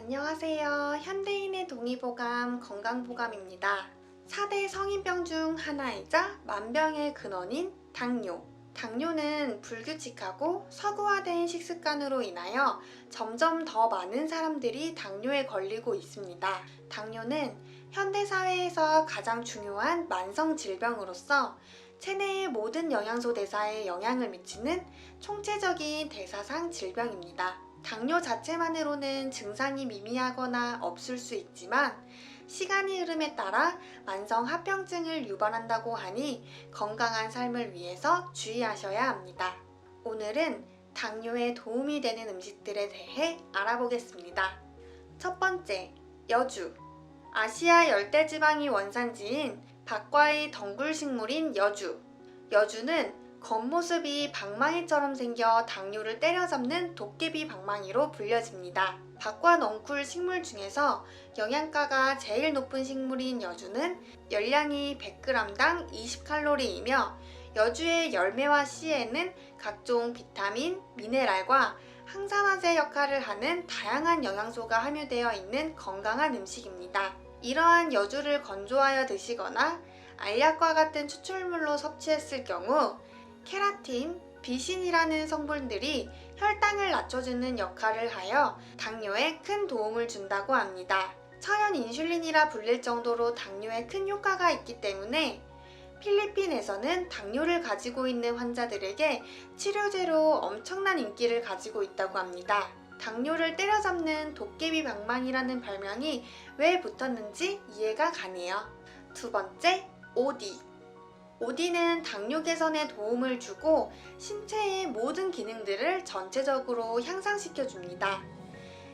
안녕하세요. 현대인의 동의보감 건강보감입니다. 4대 성인병 중 하나이자 만병의 근원인 당뇨. 당뇨는 불규칙하고 서구화된 식습관으로 인하여 점점 더 많은 사람들이 당뇨에 걸리고 있습니다. 당뇨는 현대사회에서 가장 중요한 만성 질병으로서 체내의 모든 영양소 대사에 영향을 미치는 총체적인 대사상 질병입니다. 당뇨 자체만으로는 증상이 미미하거나 없을 수 있지만 시간이 흐름에 따라 만성 합병증을 유발한다고 하니 건강한 삶을 위해서 주의하셔야 합니다. 오늘은 당뇨에 도움이 되는 음식들에 대해 알아보겠습니다. 첫 번째, 여주. 아시아 열대지방이 원산지인 박과의 덩굴 식물인 여주. 여주는 겉모습이 방망이처럼 생겨 당뇨를 때려잡는 도깨비 방망이로 불려집니다. 박과 넝쿨 식물 중에서 영양가가 제일 높은 식물인 여주는 열량이 100g당 20칼로리이며 여주의 열매와 씨에는 각종 비타민, 미네랄과 항산화제 역할을 하는 다양한 영양소가 함유되어 있는 건강한 음식입니다. 이러한 여주를 건조하여 드시거나 알약과 같은 추출물로 섭취했을 경우 케라틴, 비신이라는 성분들이 혈당을 낮춰주는 역할을 하여 당뇨에 큰 도움을 준다고 합니다. 천연 인슐린이라 불릴 정도로 당뇨에 큰 효과가 있기 때문에 필리핀에서는 당뇨를 가지고 있는 환자들에게 치료제로 엄청난 인기를 가지고 있다고 합니다. 당뇨를 때려잡는 도깨비 방망이라는 별명이 왜 붙었는지 이해가 가네요. 두 번째, 오디. 오디는 당뇨 개선에 도움을 주고 신체의 모든 기능들을 전체적으로 향상시켜 줍니다.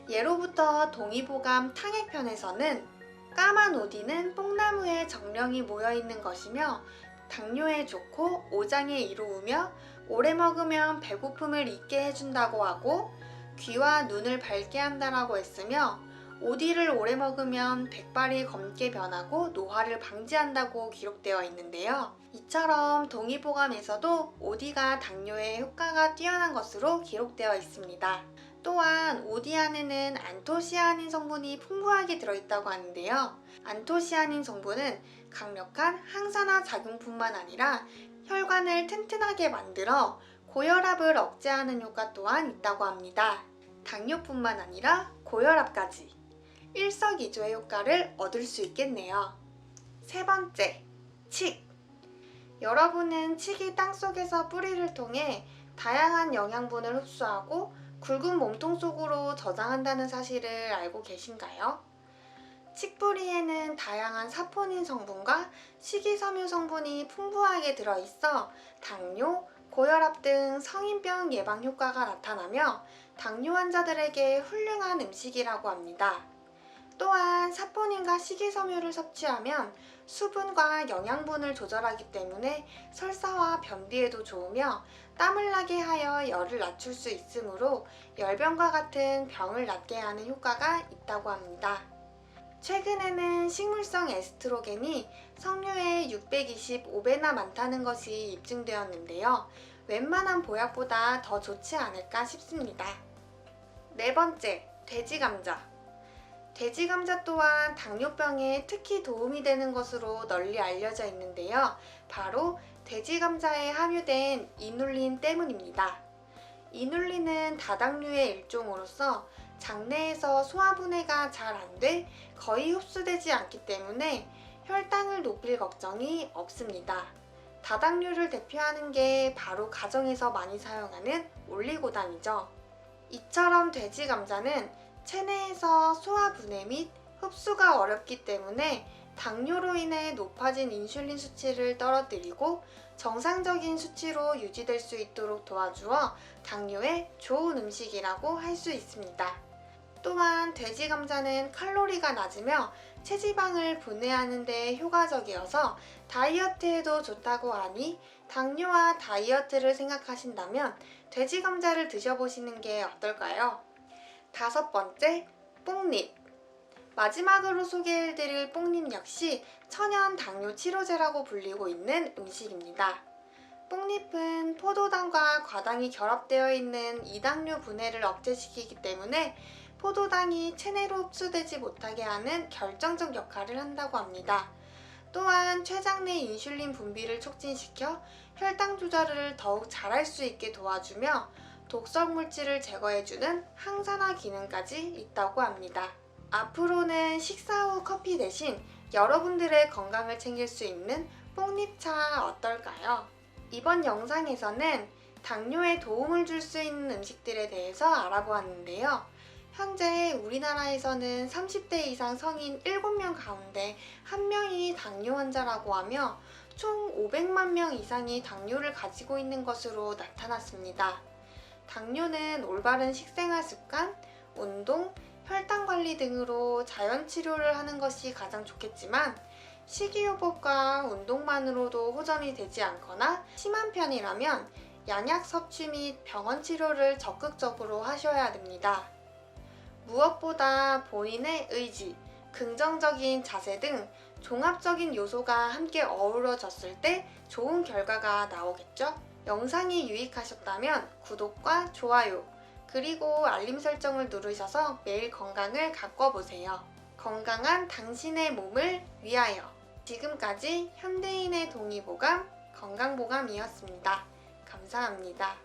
예로부터 동의보감 탕액편에서는 까만 오디는 뽕나무에 정령이 모여있는 것이며 당뇨에 좋고 오장에 이로우며 오래 먹으면 배고픔을 잊게 해준다고 하고 귀와 눈을 밝게 한다라고 했으며 오디를 오래 먹으면 백발이 검게 변하고 노화를 방지한다고 기록되어 있는데요. 이처럼 동의보감에서도 오디가 당뇨에 효과가 뛰어난 것으로 기록되어 있습니다. 또한 오디 안에는 안토시아닌 성분이 풍부하게 들어있다고 하는데요. 안토시아닌 성분은 강력한 항산화 작용뿐만 아니라 혈관을 튼튼하게 만들어 고혈압을 억제하는 효과 또한 있다고 합니다. 당뇨뿐만 아니라 고혈압까지 일석이조의 효과를 얻을 수 있겠네요. 세 번째, 칡. 여러분은 칡이 땅속에서 뿌리를 통해 다양한 영양분을 흡수하고 굵은 몸통 속으로 저장한다는 사실을 알고 계신가요? 칡뿌리에는 다양한 사포닌 성분과 식이섬유 성분이 풍부하게 들어있어 당뇨, 고혈압 등 성인병 예방 효과가 나타나며 당뇨 환자들에게 훌륭한 음식이라고 합니다. 또한 사포닌과 식이섬유를 섭취하면 수분과 영양분을 조절하기 때문에 설사와 변비에도 좋으며 땀을 나게 하여 열을 낮출 수 있으므로 열병과 같은 병을 낫게 하는 효과가 있다고 합니다. 최근에는 식물성 에스트로겐이 석류의 625배나 많다는 것이 입증되었는데요. 웬만한 보약보다 더 좋지 않을까 싶습니다. 네 번째, 돼지감자. 돼지감자 또한 당뇨병에 특히 도움이 되는 것으로 널리 알려져 있는데요. 바로 돼지감자에 함유된 이눌린 때문입니다. 이눌린은 다당류의 일종으로서 장내에서 소화분해가 잘 안 돼 거의 흡수되지 않기 때문에 혈당을 높일 걱정이 없습니다. 다당류를 대표하는 게 바로 가정에서 많이 사용하는 올리고당이죠. 이처럼 돼지감자는 체내에서 소화분해 및 흡수가 어렵기 때문에 당뇨로 인해 높아진 인슐린 수치를 떨어뜨리고 정상적인 수치로 유지될 수 있도록 도와주어 당뇨에 좋은 음식이라고 할 수 있습니다. 또한 돼지 감자는 칼로리가 낮으며 체지방을 분해하는 데 효과적이어서 다이어트에도 좋다고 하니 당뇨와 다이어트를 생각하신다면 돼지 감자를 드셔보시는 게 어떨까요? 다섯 번째, 뽕잎. 마지막으로 소개해드릴 뽕잎 역시 천연 당뇨 치료제라고 불리고 있는 음식입니다. 뽕잎은 포도당과 과당이 결합되어 있는 이당류 분해를 억제시키기 때문에 포도당이 체내로 흡수되지 못하게 하는 결정적 역할을 한다고 합니다. 또한 췌장 내 인슐린 분비를 촉진시켜 혈당 조절을 더욱 잘할 수 있게 도와주며 독성 물질을 제거해주는 항산화 기능까지 있다고 합니다. 앞으로는 식사 후 커피 대신 여러분들의 건강을 챙길 수 있는 뽕잎차 어떨까요? 이번 영상에서는 당뇨에 도움을 줄 수 있는 음식들에 대해서 알아보았는데요. 현재 우리나라에서는 30대 이상 성인 7명 가운데 1명이 당뇨 환자라고 하며 총 500만 명 이상이 당뇨를 가지고 있는 것으로 나타났습니다. 당뇨는 올바른 식생활 습관, 운동, 혈당 관리 등으로 자연 치료를 하는 것이 가장 좋겠지만 식이요법과 운동만으로도 호전이 되지 않거나 심한 편이라면 양약 섭취 및 병원 치료를 적극적으로 하셔야 됩니다. 무엇보다 본인의 의지, 긍정적인 자세 등 종합적인 요소가 함께 어우러졌을 때 좋은 결과가 나오겠죠? 영상이 유익하셨다면 구독과 좋아요, 그리고 알림 설정을 누르셔서 매일 건강을 가꿔보세요. 건강한 당신의 몸을 위하여. 지금까지 현대인의 동의보감 건강보감이었습니다. 감사합니다.